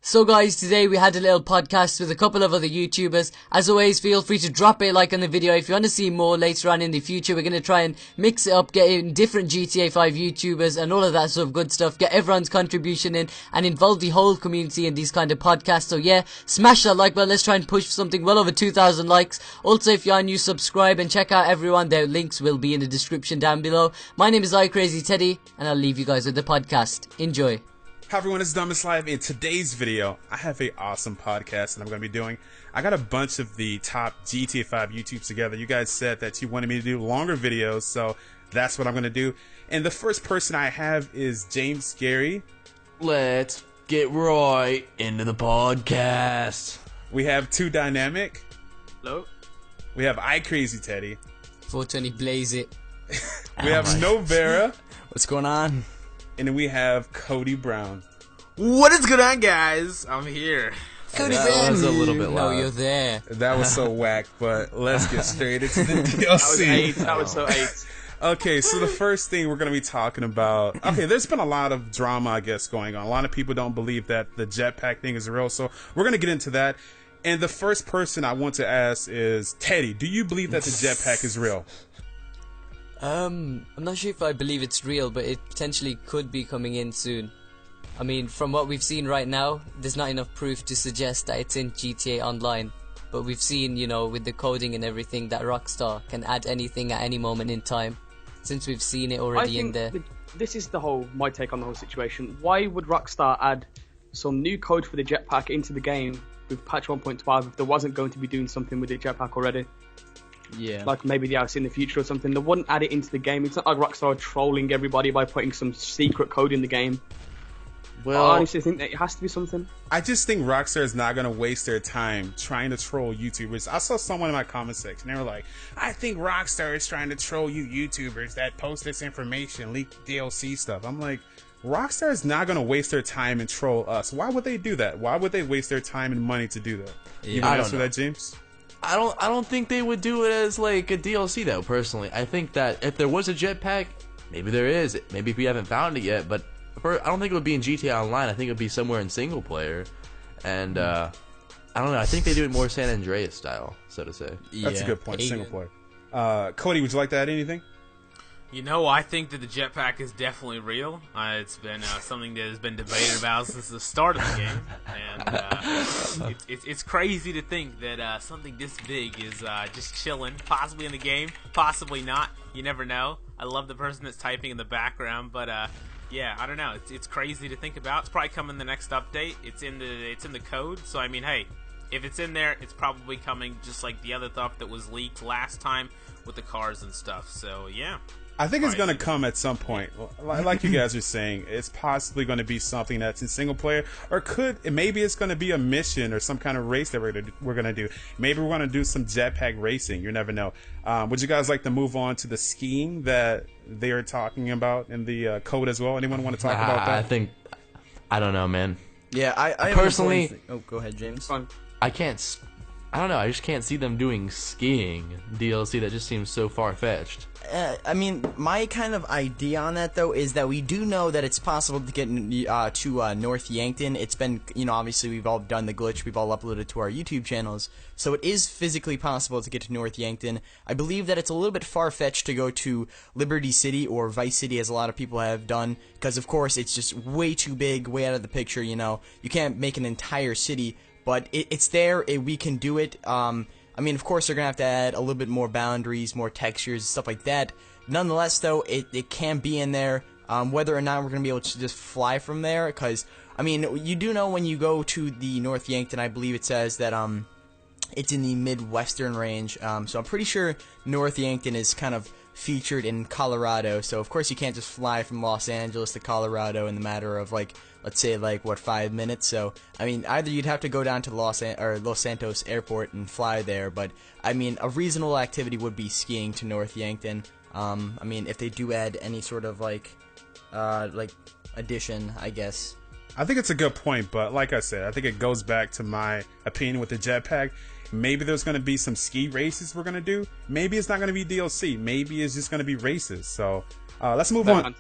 So guys, today we had a little podcast with a couple of other YouTubers. As always, feel free to drop a like on the video if you want to see more later on in the future. We're going to try and mix it up, get in different GTA 5 YouTubers and all of that sort of good stuff. Get everyone's contribution in and involve the whole community in these kind of podcasts. So yeah, smash that like button. Let's try and push something well over 2,000 likes. Also, if you are new, subscribe and check out everyone. Their links will be in the description down below. My name is iCrazyTeddy and I'll leave you guys with the podcast. Enjoy. Hi everyone, it's Dumbest Live. In today's video, I have an awesome podcast that I'm going to be doing. I got a bunch of the top GTA 5 YouTubes together. You guys said that you wanted me to do longer videos, so that's what I'm going to do. And the first person I have is James Gary. Let's get right into the podcast. We have 2 Dynamic. Hello. We have iCrazyTeddy. 420 blaze it. We have Novera. What's going on? And then we have Cody Brown. What is going on, guys? I'm here. Cody That Brown. was a little bit No, loud. you're there. That was so whack, but let's get straight into the DLC. That was so 8. Okay, so the first thing we're going to be talking about... Okay, there's been a lot of drama, I guess, going on. A lot of people don't believe that the jetpack thing is real, so we're going to get into that. And the first person I want to ask is, Teddy, do you believe that the jetpack is real? I'm not sure if I believe it's real, but it potentially could be coming in soon. I mean, from what we've seen right now, there's not enough proof to suggest that it's in GTA Online. But we've seen, you know, with the coding and everything, that Rockstar can add anything at any moment in time. Since we've seen it already in there. This is my take on the whole situation. Why would Rockstar add some new code for the jetpack into the game with patch 1.5 if there wasn't going to be doing something with the jetpack already? Yeah. Like maybe the DLC in the future or something. They wouldn't add it into the game. It's not like Rockstar trolling everybody by putting some secret code in the game. Well, I honestly think that it has to be something. I just think Rockstar is not going to waste their time trying to troll YouTubers. I saw someone in my comment section, they were like, I think Rockstar is trying to troll you YouTubers that post this information, leak DLC stuff. I'm like, Rockstar is not going to waste their time and troll us. Why would they do that? Why would they waste their time and money to do that? You want to answer that, James? I don't think they would do it as like a DLC though. Personally, I think that if there was a jetpack, maybe there is. Maybe we haven't found it yet, but I don't think it would be in GTA Online. I think it would be somewhere in single player, and I don't know. I think they do it more San Andreas style, so to say. That's a good point. Single player. Cody, would you like to add anything? You know, I think that the jetpack is definitely real. It's been something that has been debated about since the start of the game, and it's crazy to think that something this big is just chilling, possibly in the game, possibly not. You never know. I love the person that's typing in the background, but yeah, I don't know. It's crazy to think about. It's probably coming in the next update. It's in the code. So I mean, hey, if it's in there, it's probably coming, just like the other stuff that was leaked last time with the cars and stuff. So yeah. I think it's going to come at some point. Like you guys are saying, it's possibly going to be something that's in single player, or maybe it's going to be a mission or some kind of race that we're going to do. Maybe we're going to do some jetpack racing. You never know. Would you guys like to move on to the skiing that they are talking about in the code as well? Anyone want to talk about that? I don't know, man. Yeah, I personally. Oh, go ahead, James. I don't know. I just can't see them doing skiing DLC. That just seems so far-fetched. I mean, my kind of idea on that, though, is that we do know that it's possible to get to North Yankton. It's been, you know, obviously we've all done the glitch. We've all uploaded to our YouTube channels. So it is physically possible to get to North Yankton. I believe that it's a little bit far-fetched to go to Liberty City or Vice City, as a lot of people have done, because, of course, it's just way too big, way out of the picture, you know. You can't make an entire city, but it's there. We can do it. I mean, of course, they're going to have to add a little bit more boundaries, more textures, stuff like that. Nonetheless, though, it can be in there. Whether or not we're going to be able to just fly from there, because, I mean, you do know when you go to the North Yankton, I believe it says that it's in the Midwestern range. So I'm pretty sure North Yankton is kind of featured in Colorado. So, of course, you can't just fly from Los Angeles to Colorado in the matter of, like, let's say, like, what, 5 minutes? So, I mean, either you'd have to go down to Los Santos Airport and fly there, but, I mean, a reasonable activity would be skiing to North Yankton. I mean, if they do add any sort of, like, addition, I guess. I think it's a good point, but like I said, I think it goes back to my opinion with the jetpack. Maybe there's going to be some ski races we're going to do. Maybe it's not going to be DLC. Maybe it's just going to be races. So let's move on.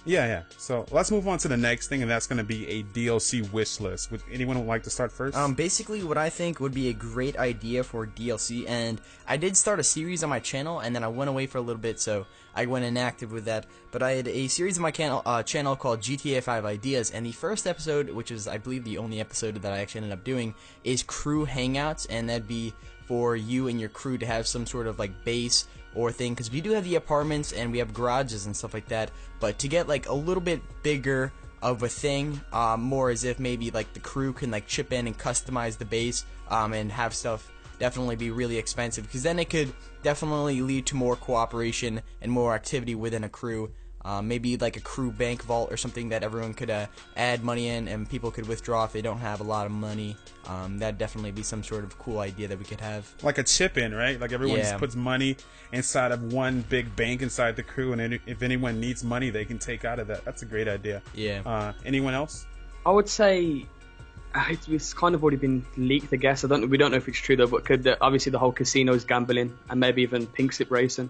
Yeah. So let's move on to the next thing, and that's going to be a DLC wish list. Would anyone like to start first? Basically, what I think would be a great idea for DLC, and I did start a series on my channel, and then I went away for a little bit, so I went inactive with that. But I had a series on my channel called GTA 5 Ideas, and the first episode, which is I believe the only episode that I actually ended up doing, is crew hangouts, and that'd be for you and your crew to have some sort of like base or thing, because we do have the apartments and we have garages and stuff like that, but to get like a little bit bigger of a thing, more as if maybe like the crew can like chip in and customize the base, and have stuff definitely be really expensive, because then it could definitely lead to more cooperation and more activity within a crew. Maybe like a crew bank vault or something that everyone could add money in and people could withdraw if they don't have a lot of money. That'd definitely be some sort of cool idea that we could have. Like a chip in, right? Like everyone just puts money inside of one big bank inside the crew, and if anyone needs money, they can take out of that. That's a great idea. Yeah. Anyone else? I would say it's kind of already been leaked, I guess. We don't know if it's true though, but could obviously the whole casinos gambling and maybe even pink slip racing.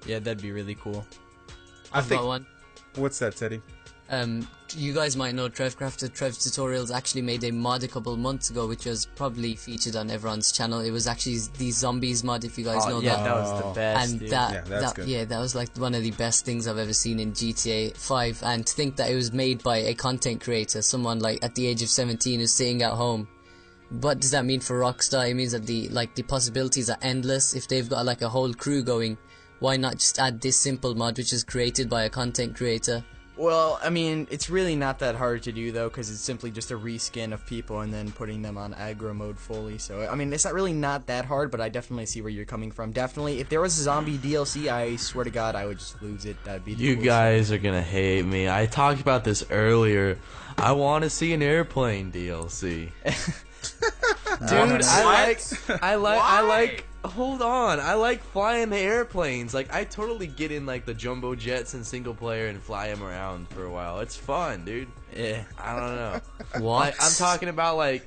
Yeah, that'd be really cool. I've got one. What's that, Teddy? You guys might know TrevCraft. Trev Tutorials actually made a mod a couple months ago, which was probably featured on everyone's channel. It was actually the zombies mod, if you guys know yeah, that. that was the best. And dude. that was like one of the best things I've ever seen in GTA 5. And to think that it was made by a content creator, someone like at the age of 17 who's sitting at home. What does that mean for Rockstar? It means that the possibilities are endless. If they've got like a whole crew going, why not just add this simple mod which is created by a content creator? Well, I mean, it's really not that hard to do, though, because it's simply just a reskin of people and then putting them on aggro mode fully. So, I mean, it's not that hard, but I definitely see where you're coming from. Definitely, if there was a zombie DLC, I swear to God, I would just lose it. That'd be the You coolest guys are gonna hate me. I talked about this earlier. I want to see an airplane DLC. Dude, I like. Hold on, I like flying the airplanes. Like, I totally get in like the jumbo jets in single player and fly them around for a while. It's fun, dude. Yeah. I don't know. What? Like, I'm talking about like,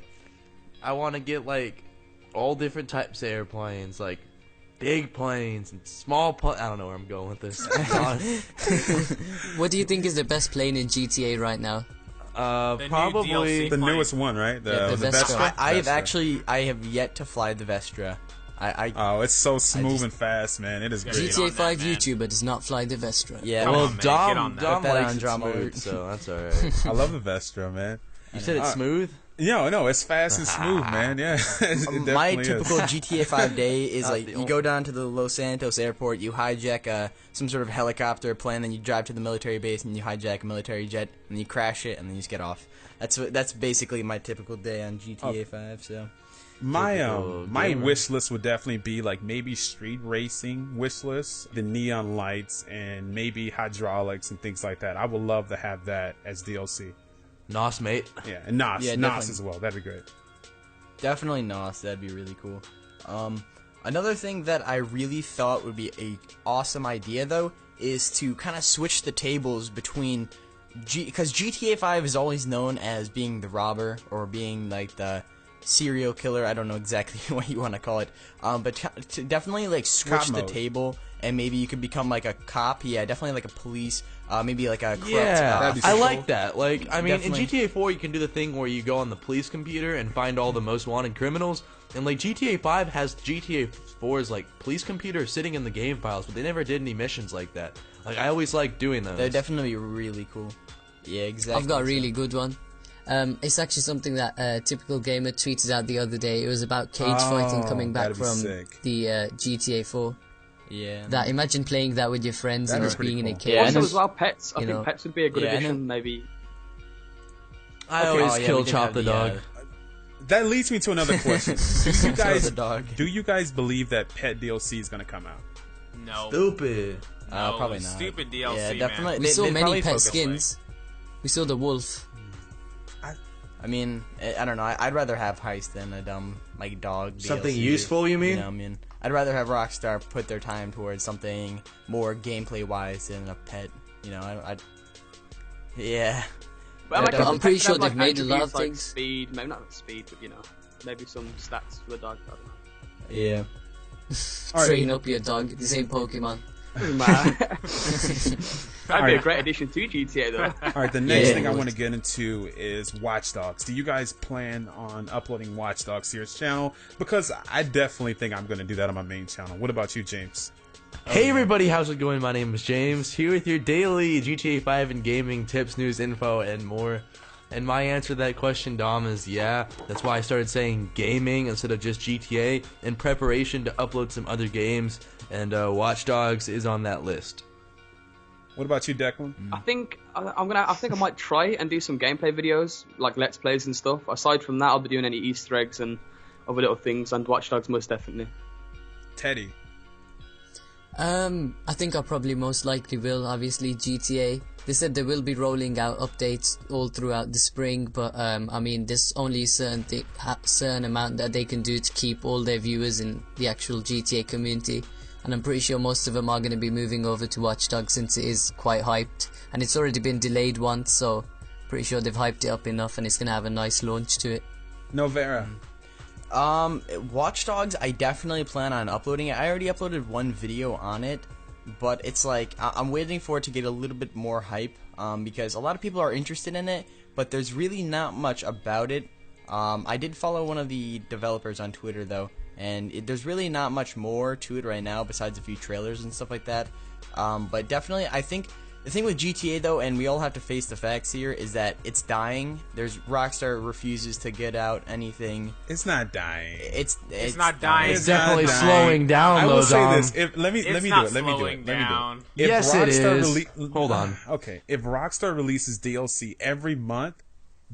I want to get like all different types of airplanes, like big planes and small planes. I don't know where I'm going with this. What do you think is the best plane in GTA right now? The Probably new DLC The plane. newest one, right? the the Vestra. I have yet to fly the Vestra. Oh, it's so smooth and fast, man. It is great. GTA on 5 that, man. YouTuber does not fly the Vestra. Yeah. Come Well, on, man, get on that. Dom Put that likes on it drama smooth, alert. so that's alright. I love the Vestra, man. You said it's smooth? No, it's fast and smooth, man. Yeah, it my definitely typical is. GTA 5 day is like the you go down to the Los Santos airport, you hijack some sort of helicopter plane, then you drive to the military base and you hijack a military jet, and you crash it, and then you just get off. That's basically my typical day on GTA 5. So My Typical my gamer. wish list would definitely be like maybe street racing wish list, the neon lights, and maybe hydraulics and things like that. I would love to have that as DLC. Nos, mate. Yeah, and NOS, Yeah, NOS definitely. as well. That'd be great. definitely NOS, that'd be really cool. Another thing that I really thought would be a awesome idea though is to kind of switch the tables between because GTA 5 is always known as being the robber or being like the serial killer. I don't know exactly what you want to call it, but to definitely like switch Cop the mode. table and maybe you could become like a cop. Yeah, definitely like a police. Maybe like a corrupt. Yeah, That'd be I so like cool. that. Like, I mean, in Definitely. GTA 4, you can do the thing where you go on the police computer and find all the most wanted criminals. And like GTA 5 has GTA 4's like police computer sitting in the game files, but they never did any missions like that. Like, I always like doing those. They're definitely really cool. Yeah, exactly. I've got a really good one. It's actually something that Typical Gamer tweeted out the other day. It was about cage fighting coming back that'd be from sick. the GTA 4. Yeah. That imagine playing that with your friends That and is just being in a pretty cage. Yeah, Also and as well, pets. I you think know. pets would be a good Yeah, and addition. then- Maybe. I Okay. always Oh, yeah, kill we did Chop have the the, dog. That leads me to another question. Do you guys the dog. do you guys believe that Pet DLC is gonna come out? No. Stupid. No, Probably not. Stupid DLC, Yeah, man. definitely. We saw they'd many probably pet focus, skins. We saw the wolf. I mean, I don't know. I'd rather have Heist than a dumb like dog. Something DLC. useful, you mean? I mean, I'd rather have Rockstar put their time towards something more gameplay wise than a pet. You know, yeah. But I Yeah, like definitely. I'm pretty sure like they've made a lot of attributes like things. Speed, maybe not speed, but you know, maybe some stats for the dog. I don't know. Yeah. All right. Train up your dog. This ain't Pokemon. Doesn't matter. That'd be a great addition to GTA, though. All right, the next thing I want to get into is Watch Dogs. Do you guys plan on uploading Watch Dogs to your channel? Because I definitely think I'm going to do that on my main channel. What about you, James? Hey everybody, how's it going? My name is James, here with your daily GTA 5 and gaming tips, news, info, and more. And my answer to that question, Dom, is yeah. That's why I started saying gaming instead of just GTA, in preparation to upload some other games, and Watch Dogs is on that list. What about you, Declan? I think I might try and do some gameplay videos, like Let's Plays and stuff. Aside from that, I'll be doing any Easter eggs and other little things, and Watch Dogs most definitely. Teddy? I think I probably most likely will. Obviously, GTA. They said they will be rolling out updates all throughout the spring, but I mean, there's only a certain amount that they can do to keep all their viewers in the actual GTA community. And I'm pretty sure most of them are going to be moving over to Watch Dogs since it is quite hyped, and it's already been delayed once, so pretty sure they've hyped it up enough, and it's going to have a nice launch to it. Novera? Watch Dogs, I definitely plan on uploading it. I already uploaded one video on it, but it's like, I'm waiting for it to get a little bit more hype, because a lot of people are interested in it, but there's really not much about it. I did follow one of the developers on Twitter, though, and there's really not much more to it right now besides a few trailers and stuff like that. But definitely, I think the thing with GTA, though, and we all have to face the facts here, is that it's dying. Rockstar refuses to get out anything. It's not dying. It's not dying. It's definitely slowing down, I though, will say Dom. this. Let me do it. Yes, it is. Hold on. Okay, if Rockstar releases DLC every month,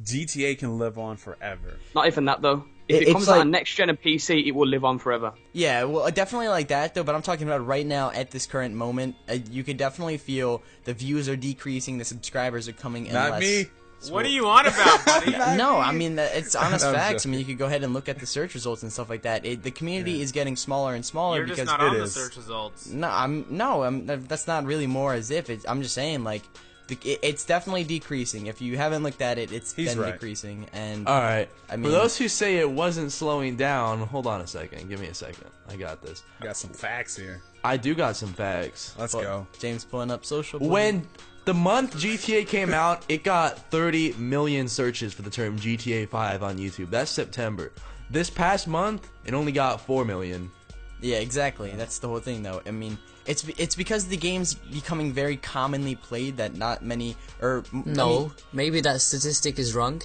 GTA can live on forever. Not even that, though. If it comes out on next gen and PC, it will live on forever. Yeah, well, definitely like that, though, but I'm talking about right now, at this current moment, you can definitely feel the views are decreasing, the subscribers are coming in less. Not me. What are you on about, buddy? No, I mean, it's honest facts. I mean, you could go ahead and look at the search results and stuff like that. The community is getting smaller and smaller. You're because just not on the search results. No, that's not really more as if. I'm just saying, like, it's definitely decreasing. If you haven't looked at it, it's been decreasing. And all right, I mean, for those who say it wasn't slowing down, hold on a second. Give me a second. I got this. Got some facts here. I do got some facts. Let's go. James pulling up social. When the month GTA came out, it got 30 million searches for the term GTA 5 on YouTube. That's September. This past month, it only got 4 million. Yeah, exactly. That's the whole thing, though. I mean, it's because the game's becoming very commonly played that not many maybe that statistic is wrong.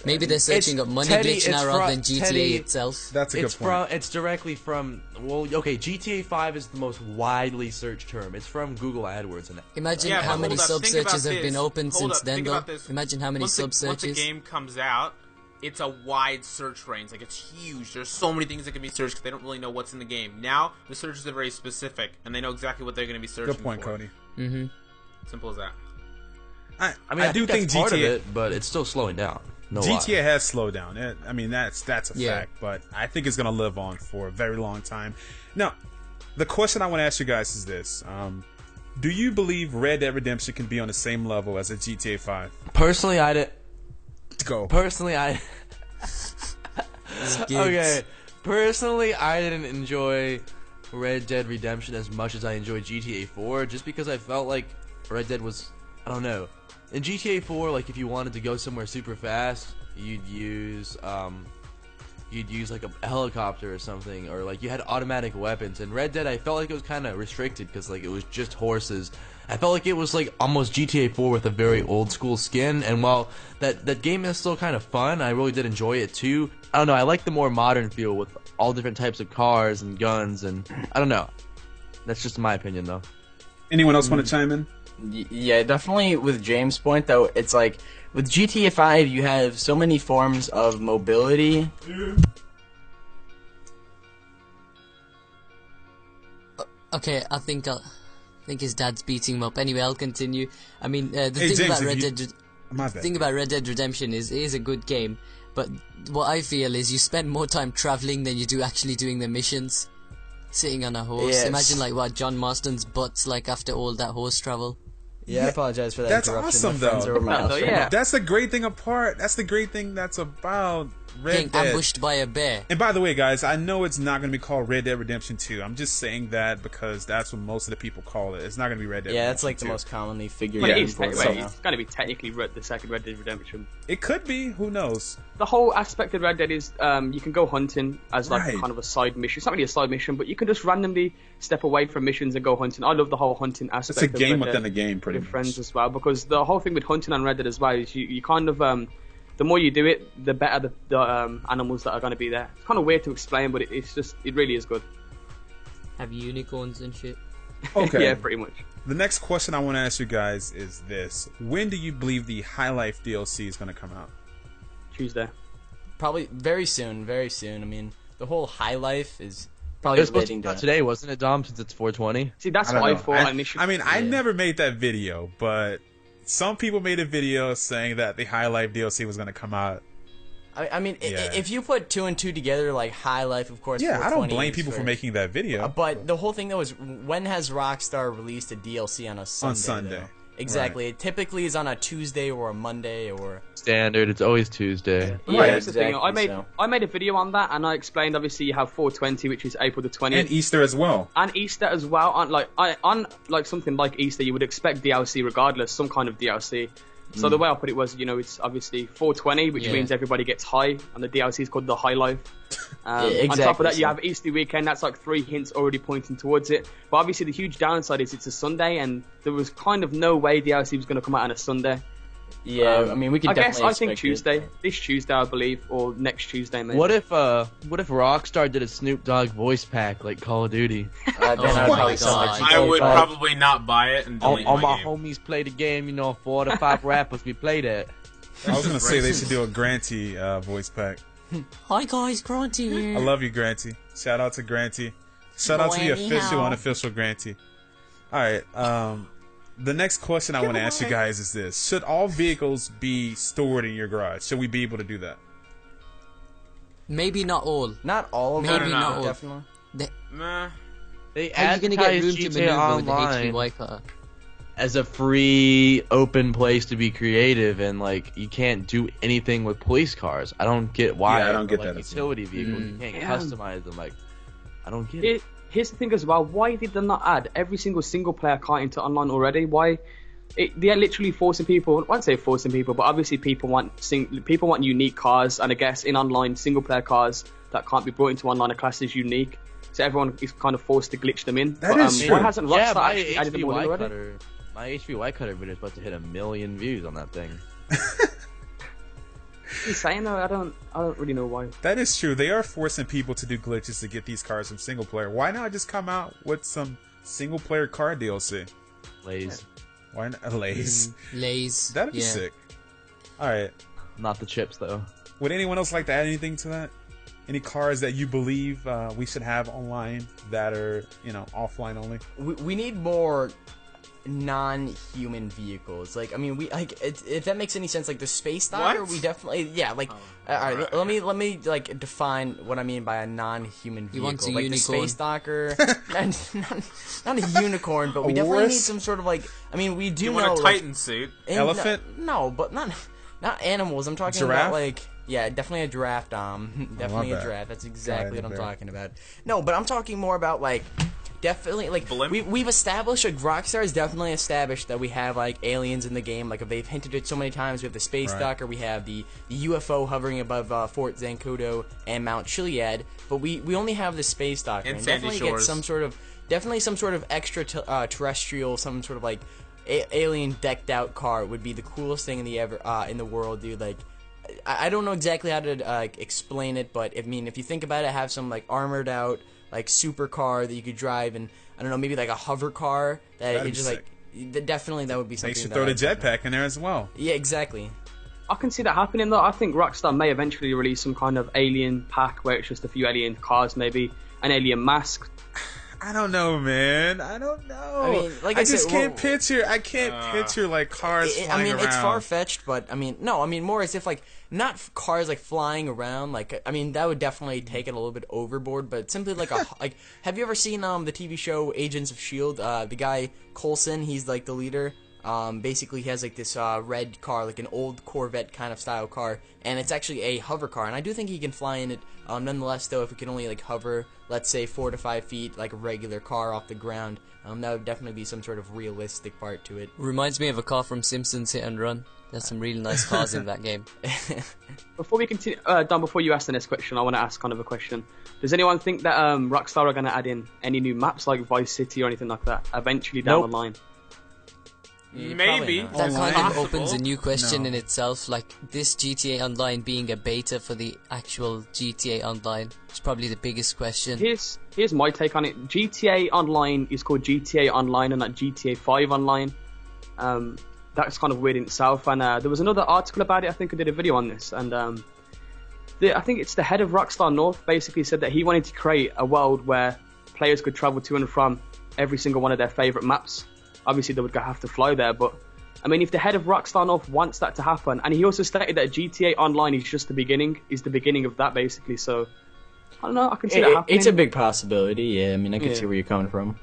Maybe they're searching up money glitch now rather than GTA itself. That's a good point. It's directly from, well, okay, GTA 5 is the most widely searched term. It's from Google AdWords. And Imagine how many sub searches have been opened since then, though. Imagine how many sub searches. Once the game comes out, it's a wide search range. Like, it's huge. There's so many things that can be searched because they don't really know what's in the game. Now, the searches are very specific, and they know exactly what they're going to be searching for. Good point, Cody. Mm-hmm. Simple as that. I mean, I do think that's part GTA of it, but it's still slowing down. No GTA lie. has slowed down. I mean, that's a fact, but I think it's going to live on for a very long time. Now, the question I want to ask you guys is this. Do you believe Red Dead Redemption can be on the same level as a GTA 5? Personally, I didn't. Go. Personally, I... Okay. Personally, I didn't enjoy Red Dead Redemption as much as I enjoyed GTA 4, just because I felt like Red Dead was... I don't know. In GTA 4, like, if you wanted to go somewhere super fast, you'd use like a helicopter or something, or like you had automatic weapons. In Red Dead, I felt like it was kind of restricted because like it was just horses. I felt like it was like almost GTA 4 with a very old school skin. And while that game is still kind of fun, I really did enjoy it too. I don't know. I like the more modern feel with all different types of cars and guns, and I don't know. That's just my opinion, though. Anyone else want to chime in? Yeah, definitely with James' point, though, it's like, with GTA 5, you have so many forms of mobility. Okay, I think his dad's beating him up. Anyway, I'll continue. I mean, the thing about Red Dead Redemption is it is a good game, but what I feel is you spend more time traveling than you do actually doing the missions. Sitting on a horse. Yes. Imagine like what John Marston's butt's like after all that horse travel. Yeah, I apologize for that That's interruption. awesome, My friends though. are over my house right now. That's the great thing apart. That's the great thing that's about getting ambushed by a bear. And by the way, guys, I know it's not going to be called Red Dead Redemption 2. I'm just saying that because that's what most of the people call it. It's not going to be Red Dead Redemption 2. That's like the most commonly figured Well, out. it's going to be technically the second Red Dead Redemption. It could be. Who knows? The whole aspect of Red Dead is you can go hunting as like Right. kind of a side mission. It's not really a side mission, but you can just randomly step away from missions and go hunting. I love the whole hunting aspect. It's a game of Red within Dead a game, pretty with much. friends as well, because the whole thing with hunting on Red Dead as well is you kind of the more you do it, the better the animals that are going to be there. It's kind of weird to explain, but it really is good. Have unicorns and shit. Okay. Yeah, pretty much. The next question I want to ask you guys is this. When do you believe the High Life DLC is going to come out? Tuesday. Probably very soon, very soon. I mean, the whole High Life is It probably was supposed to waiting come out to... today, wasn't it, Dom? Since it's 420. See, that's I don't what I know. thought initially. I mean, I never made that video, but some people made a video saying that the High Life DLC was going to come out. I mean, Yeah. if you put 2 and 2 together, like High Life, of course. Yeah, I don't 420 blame is people for very- making that video. But the whole thing though is, when has Rockstar released a DLC on a Sunday? Sunday. though? Exactly. It typically is on a Tuesday or a Monday or. Standard. It's always Tuesday. Yeah, Right, that's the thing. exactly, I made a video on that, and I explained. Obviously, you have 420, which is April the 20th, And Easter as well. and Easter as well. On something like Easter, you would expect DLC regardless, some kind of DLC. So the way I put it was, it's obviously 420, which Yeah. means everybody gets high, and the DLC is called the High Life. exactly, On top of that, you so- have Easter weekend. That's like 3 hints already pointing towards it. But obviously, the huge downside is it's a Sunday, and there was kind of no way DLC was going to come out on a Sunday. Yeah, I mean, we could I guess definitely I think expect Tuesday, it. this Tuesday, I believe, or next Tuesday, maybe. What if Rockstar did a Snoop Dogg voice pack like Call of Duty? Then Oh I'd my probably God. sound like I would Oh. probably not buy it and delete All my my game. homies play the game, 4 to 5 rappers, we played it. I was going to say they should do a Granty voice pack. Hi guys, Grunty here. I love you, Granty. Shout out to Granty. Shout out to the official, unofficial Granty. Alright, the next question I want to ask you guys is this. Should all vehicles be stored in your garage? Should we be able to do that? Maybe not all. Not all of Maybe them, not all. definitely. Nah. They How are you gonna get room advertise to GTA maneuver with the Online HVY car? as a free, open place to be creative, and you can't do anything with police cars. I don't get why. Yeah, I don't for, get that as utility vehicles, you can't Yeah. customize them. I don't get it. Here's the thing as well. Why did they not add every single player car into online already? Why? They're literally forcing people. I won't say forcing people, but obviously people want unique cars, and I guess in online single player cars that can't be brought into online are classed as unique. So everyone is kind of forced to glitch them in. That is true. Why hasn't Rockstar Yeah, my actually added them all in HVY already? cutter. My HVY cutter video is about to hit 1 million views on that thing. He's saying though, I don't really know why. That is true. They are forcing people to do glitches to get these cars from single player. Why not just come out with some single player car DLC? Lays. Why not? Lays. Lays. That'd be yeah. sick. Alright. Not the chips though. Would anyone else like to add anything to that? Any cars that you believe we should have online that are, offline only? We need more non-human vehicles. Like, I mean, if that makes any sense, like the space docker, What? we definitely, yeah. Like, all right, let me define what I mean by a non-human vehicle. wants a like unicorn. the space docker, not a unicorn, but we A definitely need walrus? some sort of I mean, we do You know want a Titan suit? Elephant? No, but not animals. I'm talking Giraffe? about yeah, definitely a giraffe, Dom. Definitely a bad. giraffe. That's exactly Sorry, what I'm bear. talking about. No, but I'm talking more about definitely Blimp? we've established, Rockstar has definitely established that we have aliens in the game. They've hinted it so many times. We have the space Right. docker, we have the UFO hovering above Fort Zancudo and Mount Chiliad, but we only have the space docker. And Sandy definitely Shores. some sort of extra terrestrial, some sort of alien decked out car would be the coolest thing in the world, dude. I don't know exactly how to explain it, but if you think about it, have some armored out supercar that you could drive, and I don't know, maybe a hover car that That'd you be just sick. definitely that would be something. They should that throw the I'd jetpack in there as well. Yeah, exactly. I can see that happening though. I think Rockstar may eventually release some kind of alien pack where it's just a few alien cars, maybe an alien mask. I don't know, man. I don't know. I mean, I just said, can't picture. I can't picture cars flying around. It's far fetched, but no. More as if not cars flying around. That would definitely take it a little bit overboard. But simply have you ever seen the TV show Agents of Shield? The guy Coulson, he's the leader. Basically, he has like this red car, like an old Corvette kind of style car, and it's actually a hover car. And I do think he can fly in it. Nonetheless, though, if it can only like hover, let's say 4 to 5 feet, like a regular car off the ground, that would definitely be some sort of realistic part to it. Reminds me of a car from Simpsons Hit and Run. There's some really nice cars in that game. Before we continue, Don, before you ask the next question, I want to ask kind of a question. Does anyone think that Rockstar are going to add in any new maps like Vice City or anything like that eventually down the line? Maybe. That kind of Possible. opens a new question No. in itself. Like, this GTA Online being a beta for the actual GTA Online is probably the biggest question. Here's my take on it. GTA Online is called GTA Online and not GTA 5 Online. That's kind of weird in itself. And there was another article about it. I think I did a video on this. And I think it's the head of Rockstar North basically said that he wanted to create a world where players could travel to and from every single one of their favourite maps. Obviously, they would have to fly there, but I mean, if the head of Rockstar North wants that to happen, and he also stated that GTA Online is just the beginning of that, basically. So, I don't know, I can see that happening. It's a big possibility, yeah. I mean, I can see where you're coming from.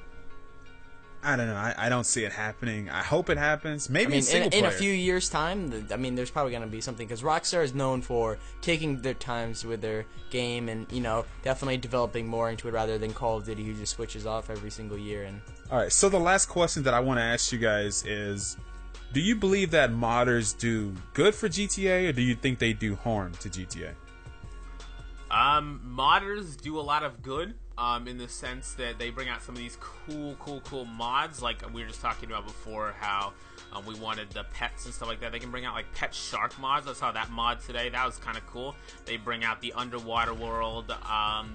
I don't know. I don't see it happening. I hope it happens. Maybe I mean, single in a player. few years' time, I mean, there's probably going to be something, because Rockstar is known for taking their times with their game and, you know, definitely developing more into it rather than Call of Duty, who just switches off every single year. And All right. So the last question that I want to ask you guys is, do you believe that modders do good for GTA, or do you think they do harm to GTA? Modders do a lot of good, in the sense that they bring out some of these cool mods, like we were just talking about before, how we wanted the pets and stuff like that. They can bring out like pet shark mods. I saw that mod today. That was kind of cool. They bring out the underwater world.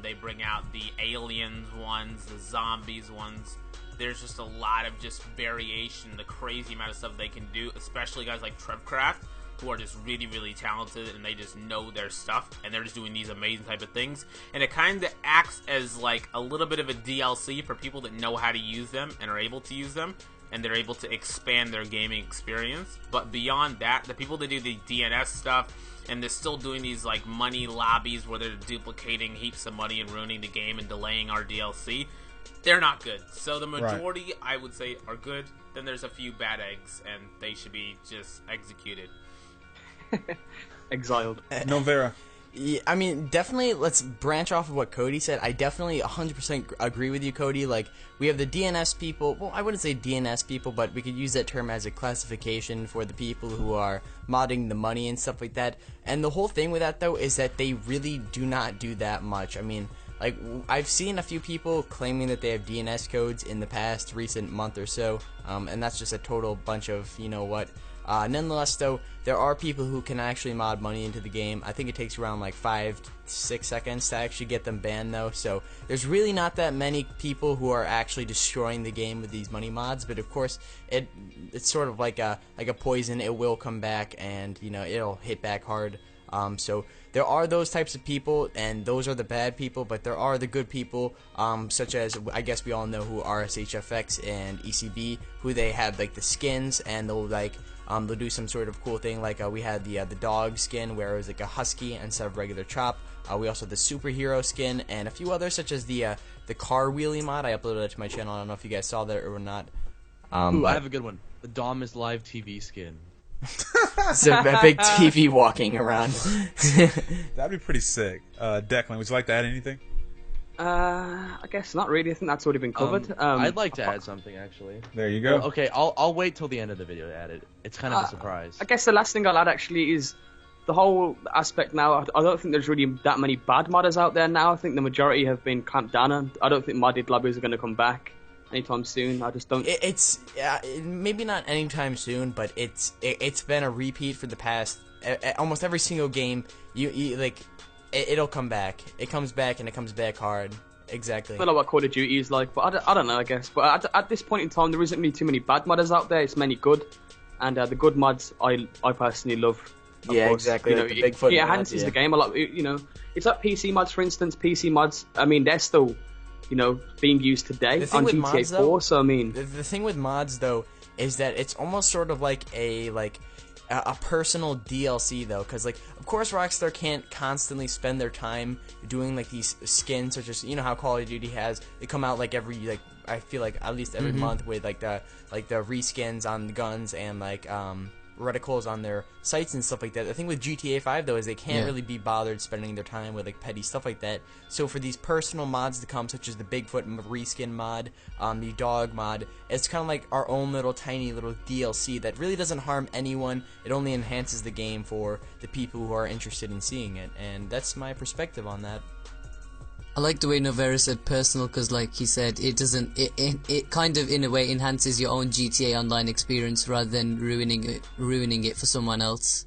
They bring out the aliens ones, the zombies ones. There's just a lot of just variation, the crazy amount of stuff they can do, especially guys like Trevcraft, who are just really talented, and they just know their stuff, and they're just doing these amazing type of things. And it kind of acts as like a little bit of a DLC for people that know how to use them and are able to use them, and they're able to expand their gaming experience. But beyond that, the people that do the DNS stuff, and they're still doing these like money lobbies where they're duplicating heaps of money and ruining the game and delaying our DLC, they're not good. So the majority, I would say, are good. Then there's a few bad eggs, and they should be just executed. Exiled. Novera. yeah, I mean, definitely, let's branch off of what Cody said. I definitely 100% agree with you, Cody. Like, we have the DNS people. Well, I wouldn't say DNS people, but we could use that term as a classification for the people who are modding the money and stuff like that. And the whole thing with that, though, is that they really do not do that much. I mean, like, I've seen a few people claiming that they have DNS codes in the past recent month or so, and that's just a total bunch of, you know what. Nonetheless, though, there are people who can actually mod money into the game. I think it takes around like 5 to 6 seconds to actually get them banned, though. So there's really not that many people who are actually destroying the game with these money mods. But of course, it's sort of like a poison. It will come back, and you know it'll hit back hard. So there are those types of people, and those are the bad people, but there are the good people, such as, I guess we all know who RSHFX and ECB, who they have like the skins, and they'll like they'll do some sort of cool thing, like we had the dog skin where it was like a husky instead of regular chop. We also had the superhero skin, and a few others, such as the car wheelie mod. I uploaded it to my channel. I don't know if you guys saw that or not. Ooh, I have a good one. The Dom is live TV skin. It's a big TV walking around. That'd be pretty sick. Declan, would you like to add anything? I guess not really. I think that's already been covered. I'd like to add something, actually. There you go. Okay, I'll wait till the end of the video to add it. It's kind of a surprise. I guess the last thing I'll add actually is the whole aspect now. I don't think there's really that many bad modders out there now. I think the majority have been clamped down on. I don't think modded lobbies are going to come back anytime soon. I just don't. It's maybe not anytime soon, but it's been a repeat for the past almost every single game. You like it'll come back. It comes back, and it comes back hard. Exactly. I don't know what Call of Duty is like, but I don't know, I guess. But at this point in time, there isn't really too many bad modders out there. It's many good, and the good mods I personally love. Yeah, course. exactly. You know, Like the Bigfoot it mods, enhances yeah. the game a lot. You know, it's like PC mods, for instance. PC mods, I mean, they're still, you know, being used today The thing on with GTA mods, 4. though, So I mean, the thing with mods, though, is that it's almost sort of like a personal DLC, though, because like of course Rockstar can't constantly spend their time doing like these skins, such as, you know, how Call of Duty has, they come out like every like I feel like at least every month with like the reskins on the guns and like reticles on their sites and stuff like that. The thing with GTA 5 though is they can't really be bothered spending their time with like petty stuff like that. So for these personal mods to come, such as the Bigfoot reskin mod, the dog mod, it's kind of like our own little tiny little DLC that really doesn't harm anyone. It only enhances the game for the people who are interested in seeing it, and that's my perspective on that. I like the way Novera said personal, because like he said, it kind of in a way enhances your own GTA Online experience rather than ruining it for someone else.